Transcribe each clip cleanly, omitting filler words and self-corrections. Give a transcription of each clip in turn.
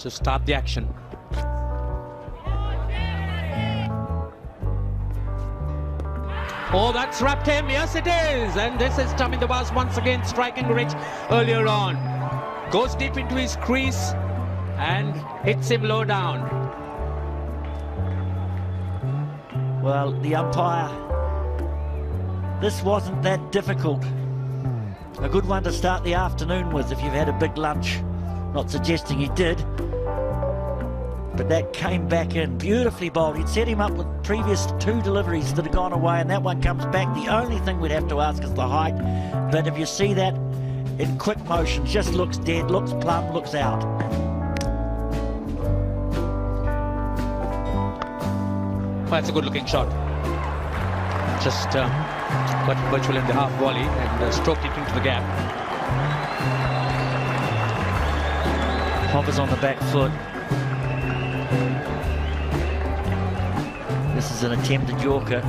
to start the action. Oh, that's wrapped him. Yes, it is. And this is Chaminda Vaas once again striking rich earlier on. Goes deep into his crease and hits him low down. Well, the umpire, this wasn't that difficult. A good one to start the afternoon with if you've had a big lunch. Not suggesting he did, but that came back in beautifully bowled. He'd set him up with previous 2 deliveries that had gone away, and that one comes back. The only thing we'd have to ask is the height, but if you see that in quick motion, just looks dead, looks plumb, looks out. Well, that's a good looking shot. Just got virtually in the half volley and stroked it into the gap. Hovers on the back foot. This is an attempted Yorker.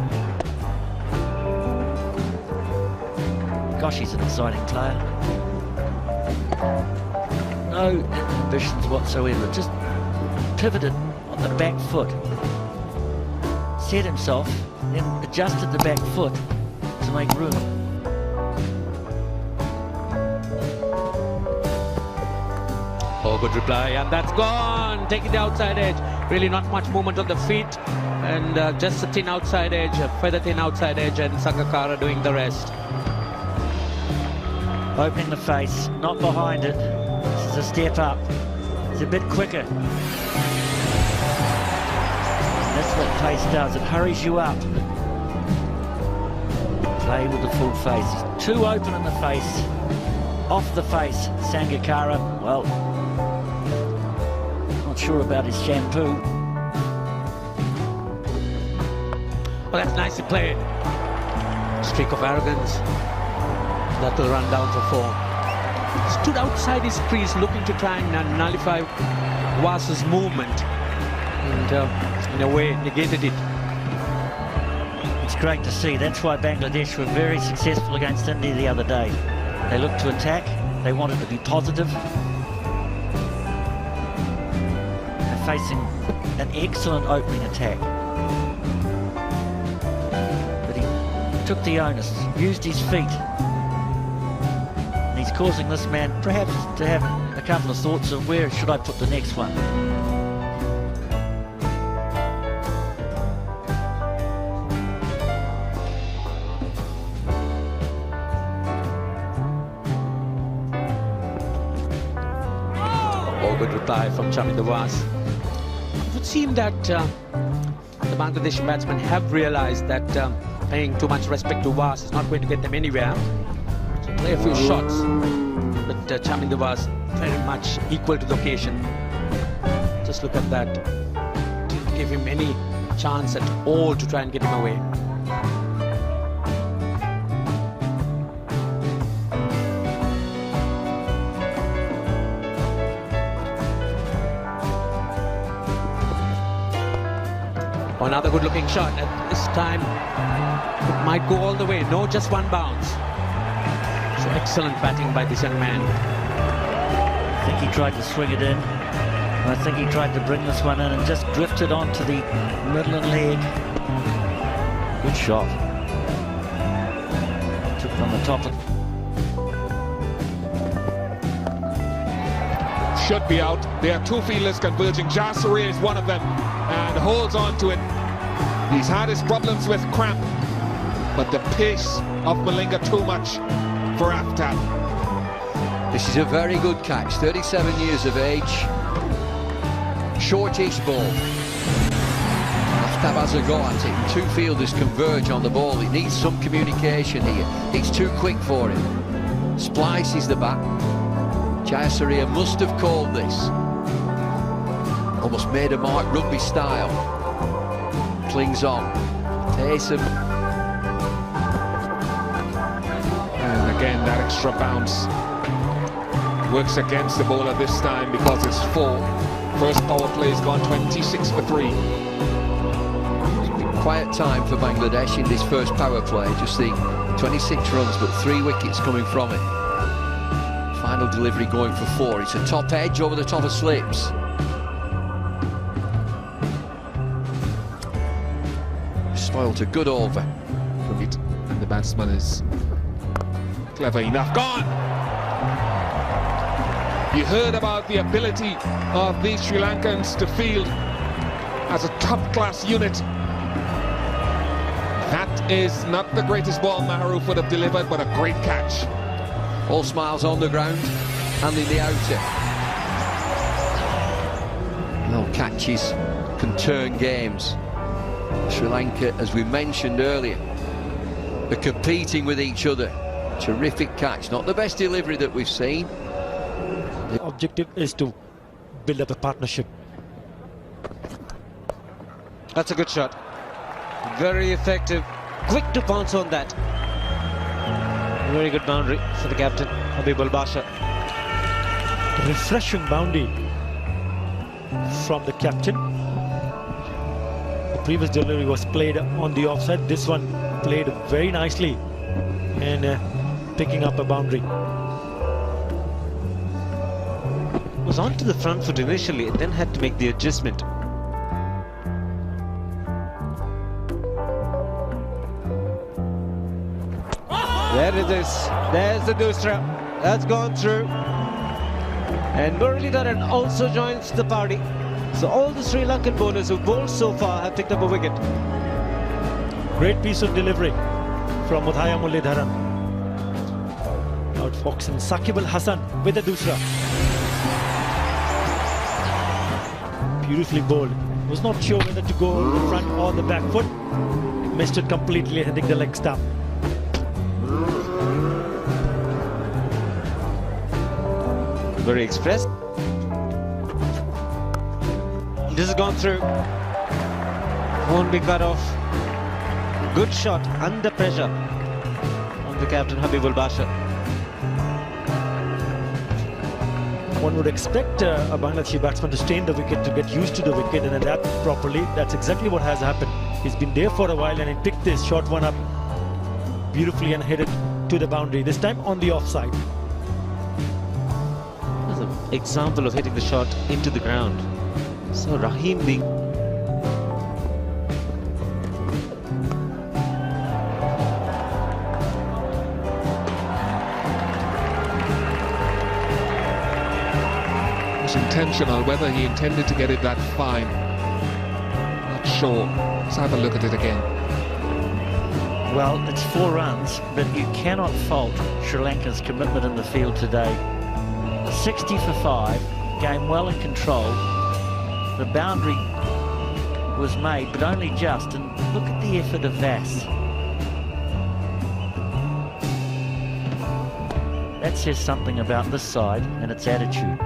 Gosh, he's an exciting player. No ambitions whatsoever. Just pivoted on the back foot. Set himself, then adjusted the back foot to make room. Oh, good reply, and that's gone. Taking the outside edge. Really not much movement on the feet, and just a thin outside edge, a feather thin outside edge, and Sangakkara doing the rest. Opening the face, not behind it. This is a step up. It's a bit quicker. That's what pace does. It hurries you up. Play with the full face. Too open in the face. Off the face, Sangakkara. Well, not sure about his shampoo. Well, that's nicely played. Streak of arrogance. That will run down for 4. Stood outside his crease looking to try and nullify Vaas's movement. And in a way negated it. It's great to see. That's why Bangladesh were very successful against India the other day. They looked to attack. They wanted to be positive. They're facing an excellent opening attack. But he took the onus, used his feet. And he's causing this man perhaps to have a couple of thoughts of where should I put the next one. Good reply from Chaminda Vaas. It would seem that the Bangladeshi batsmen have realized that paying too much respect to Vaas is not going to get them anywhere. So play a few shots, but Chaminda Vaas very much equal to the occasion. Just look at that. Didn't give him any chance at all to try and get him away. Another good looking shot, and this time it might go all the way. No, just one bounce. So excellent batting by this young man. I think he tried to swing it in. And I think he tried to bring this one in and just drifted onto the middle and leg. Good shot. Took it on the top. Should be out. There are 2 fielders converging. Jasuri is one of them and holds on to it. He's had his problems with cramp, but the pace of Malinga too much for Aftab. This is a very good catch, 37 years of age, shortish ball. Aftab has a go at it, 2 fielders converge on the ball. It needs some communication here, it's too quick for him. Splices the bat. Jayasuriya must have called this. Almost made a mark rugby style. Clings on. Taysom. And again, that extra bounce works against the bowler this time because it's 4. First power play has gone 26 for 3. It's been quiet time for Bangladesh in this first power play. Just the 26 runs, but 3 wickets coming from it. Final delivery going for 4. It's a top edge over the top of slips. Spoilt a good over. From it, and the batsman is clever enough. Gone! You heard about the ability of these Sri Lankans to field as a top-class unit. That is not the greatest ball Maharoof would have delivered, but a great catch. All smiles on the ground and in the outer. Well, catches can turn games. Sri Lanka, as we mentioned earlier, are competing with each other. Terrific catch, not the best delivery that we've seen. The objective is to build up a partnership. That's a good shot. Very effective. Quick to pounce on that. Very good boundary for the captain, Habibul Basha. Refreshing boundary from the captain. The previous delivery was played on the offside. This one played very nicely and picking up a boundary. Was onto the front foot initially and then had to make the adjustment. There it is. There's the Dusra. That's gone through. And Muralidharan also joins the party. So all the Sri Lankan bowlers who've bowled so far have picked up a wicket. Great piece of delivery from Uthaya Muralidharan. Out Fox and Saqib Al Hasan with the Dusra. Beautifully bowled. Was not sure whether to go on the front or the back foot. Missed it completely, hitting the leg stump. Very express. This has gone through. Won't be cut off. Good shot under pressure on the captain Habibul Basha. One would expect a Bangladeshi batsman to stay in the wicket, to get used to the wicket and adapt properly. That's exactly what has happened. He's been there for a while and he picked this short one up beautifully and hit it to the boundary, this time on the offside. That's an example of hitting the shot into the ground. So Rahim being... Intentional, whether he intended to get it that fine, not sure. Let's have a look at it again. Well, it's 4 runs, but you cannot fault Sri Lanka's commitment in the field today. 60 for 5, game well in control. The boundary was made, but only just, and look at the effort of Vass. That says something about this side and its attitude.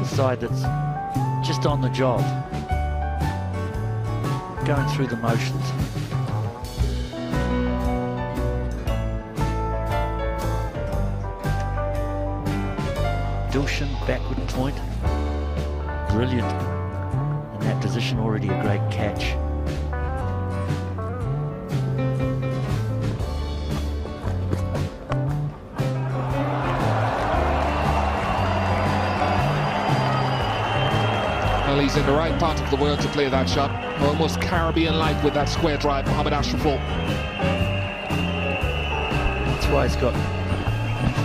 Side that's just on the job, going through the motions. Dilshan backward point, brilliant in that position, already a great catch. Well, he's in the right part of the world to play that shot. Almost Caribbean-like with that square drive, Mohammad Ashraful. That's why he's got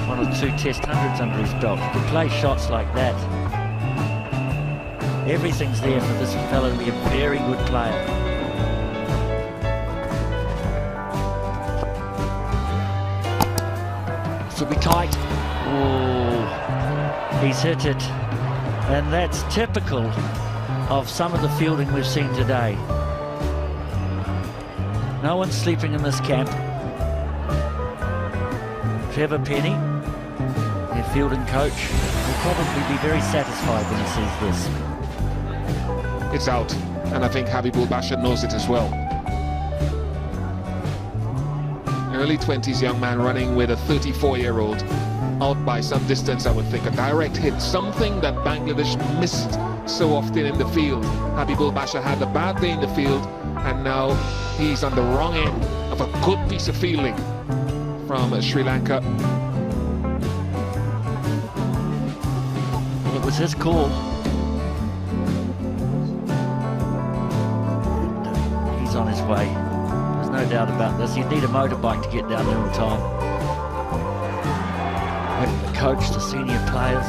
1 or 2 test hundreds under his belt. To play shots like that, everything's there for this fellow to be a very good player. This will be tight. Oh, he's hit it. And that's typical of some of the fielding we've seen today. No one's sleeping in this camp. Trevor Penny, their fielding coach, will probably be very satisfied when he sees this. It's out, and I think Habibul Basha knows it as well. Early 20s young man running with a 34-year-old. Out by some distance, I would think. A direct hit, something that Bangladesh missed so often in the field. Habibul Basha had a bad day in the field, and now he's on the wrong end of of a good piece of fielding from Sri Lanka. Well, it was his call. And he's on his way. There's no doubt about this. You need a motorbike to get down there on time. The coach, the senior players.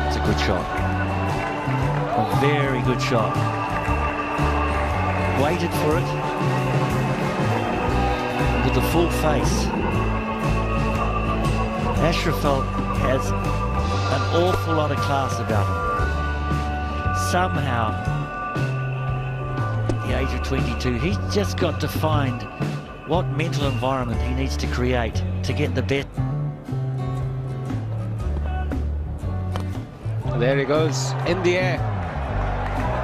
It's a good shot. A very good shot. Waited for it with a full face. Ashraful has an awful lot of class about him. Somehow, at the age of 22, he's just got to find what mental environment he needs to create to get the best. There he goes, in the air.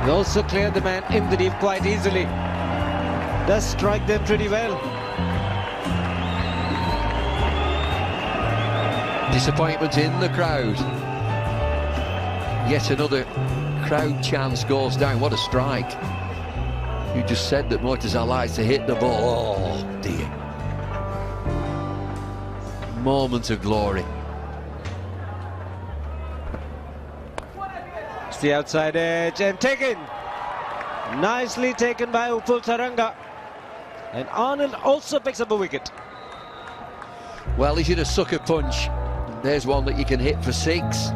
He also cleared the man in the deep quite easily. Does strike them pretty well. Disappointment in the crowd. Yet another crowd chance goes down. What a strike. You just said that Mortazar likes to hit the ball. Oh dear. Moment of glory. It's the outside edge and taken. Nicely taken by Upul Taranga. And Arnold also picks up a wicket. Well, he's in a sucker punch. There's one that you can hit for 6.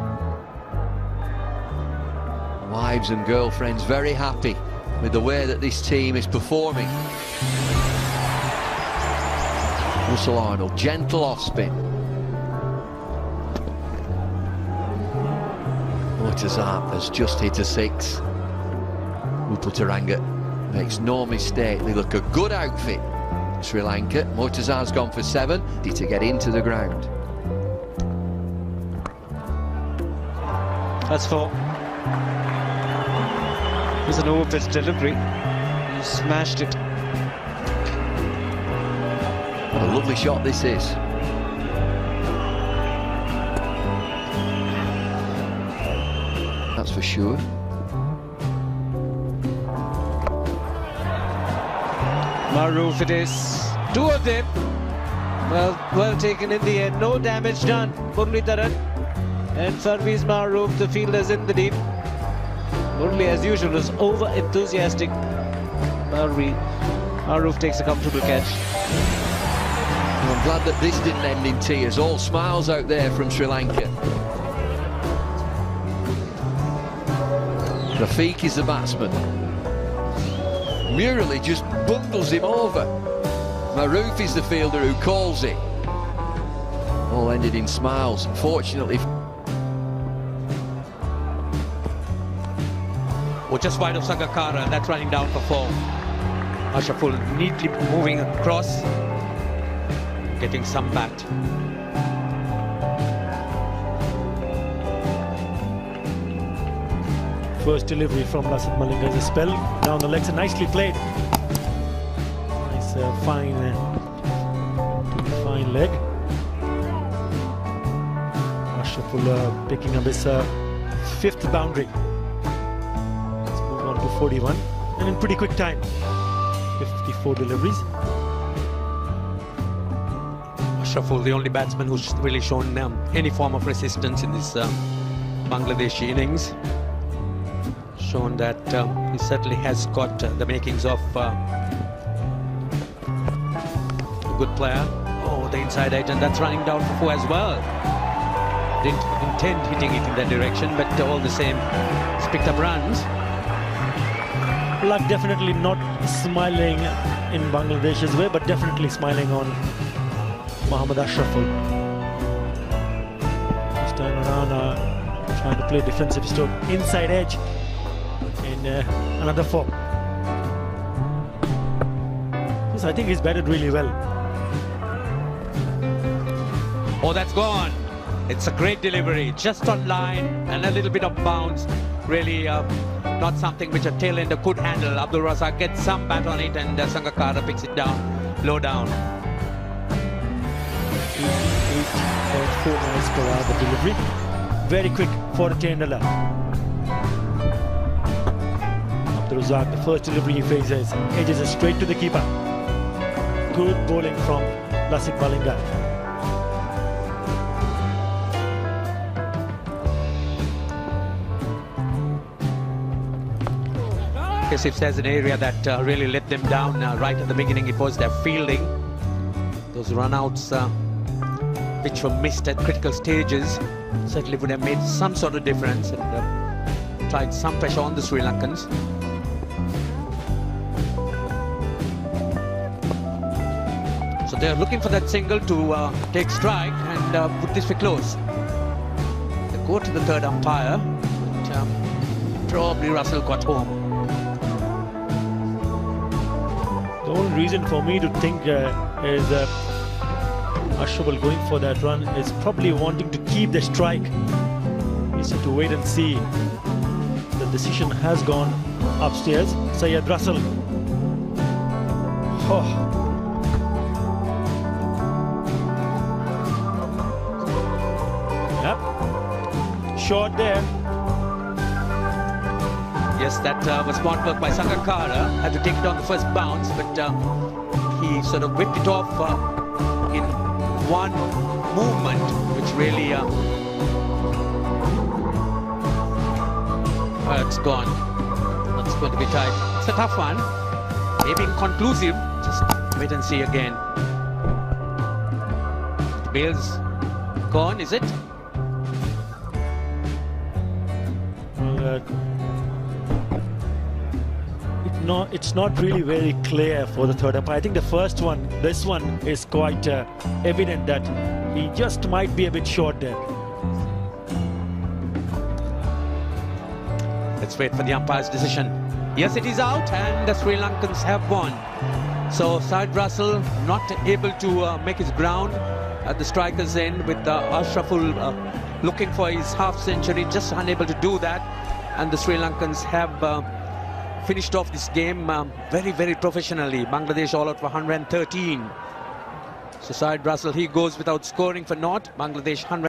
Wives and girlfriends very happy with the way that this team is performing. Russell Arnold, gentle off spin. Mortazar has just hit a 6. Upul Taranga makes no mistake. They look a good outfit. Sri Lanka. Mortazar's gone for 7 to get into the ground. That's 4. It was an over-pitch delivery. He smashed it. What a lovely shot this is. That's for sure. Maroof it is. 2 of them. Well taken in the end. No damage done. Muralidharan and Parvez Maroof, the fielders in the deep. Murali, as usual, is over-enthusiastic. Maroof takes a comfortable catch. I'm glad that this didn't end in tears. All smiles out there from Sri Lanka. Rafiq is the batsman. Murali just bundles him over. Maroof is the fielder who calls it. All ended in smiles. Fortunately. Well, just wide of Sangakkara, and that's running down for 4. Ashraful neatly moving across, getting some bat. First delivery from Lasith Malinga is a spell down the legs and nicely played. Nice fine leg. Ashraful picking up his 5th boundary. Let's move on to 41 and in pretty quick time. 54 deliveries. Ashraful, the only batsman who's really shown any form of resistance in this Bangladeshi innings. Shown that he certainly has got the makings of a good player. Oh, the inside edge, and that's running down for 4 as well. Didn't intend hitting it in that direction, but all the same, he's picked up runs. Luck definitely not smiling in Bangladesh's way, but definitely smiling on Mohammad Ashraful. This time around, trying to play defensive stroke, inside edge, and another 4. Yes, I think he's batted really well. Oh, that's gone. It's a great delivery, just on line and a little bit of bounce. Really not something which a tail-ender could handle. Abdul Razak gets some bat on it, and Sangakkara picks it down, low down. 8.4 miles per hour the delivery. Very quick for a tail-ender. the Razak. The first delivery he faces edges it straight to the keeper. Good bowling from Lasik Malinga. Yes, if there's an area that really let them down right at the beginning, it was their fielding. Those run-outs which were missed at critical stages certainly would have made some sort of difference and tried some pressure on the Sri Lankans. So they're looking for that single to take strike and put this for close. They go to the third umpire, but probably Russell got home. The only reason for me to think is Ashraful going for that run is probably wanting to keep the strike. He's to wait and see. The decision has gone upstairs. Syed Russell. Oh. Yep. Short there. Yes, that was smart work by Sangakkara. Had to take it on the first bounce, but he sort of whipped it off in one movement, which really it's gone. That's going to be tight. It's a tough one. Maybe inconclusive. Just wait and see again. Bale's gone, is it? It's not really very clear for the third umpire. I think the first one, this one is quite evident that he just might be a bit short there. Let's wait for the umpire's decision. Yes, it is out, and the Sri Lankans have won. So Syed Russell not able to make his ground at the striker's end, with Ashraful looking for his half century, just unable to do that. And the Sri Lankans have finished off this game very, very professionally. Bangladesh all out for 113. So Syed Russell, he goes without scoring for naught. Bangladesh 100.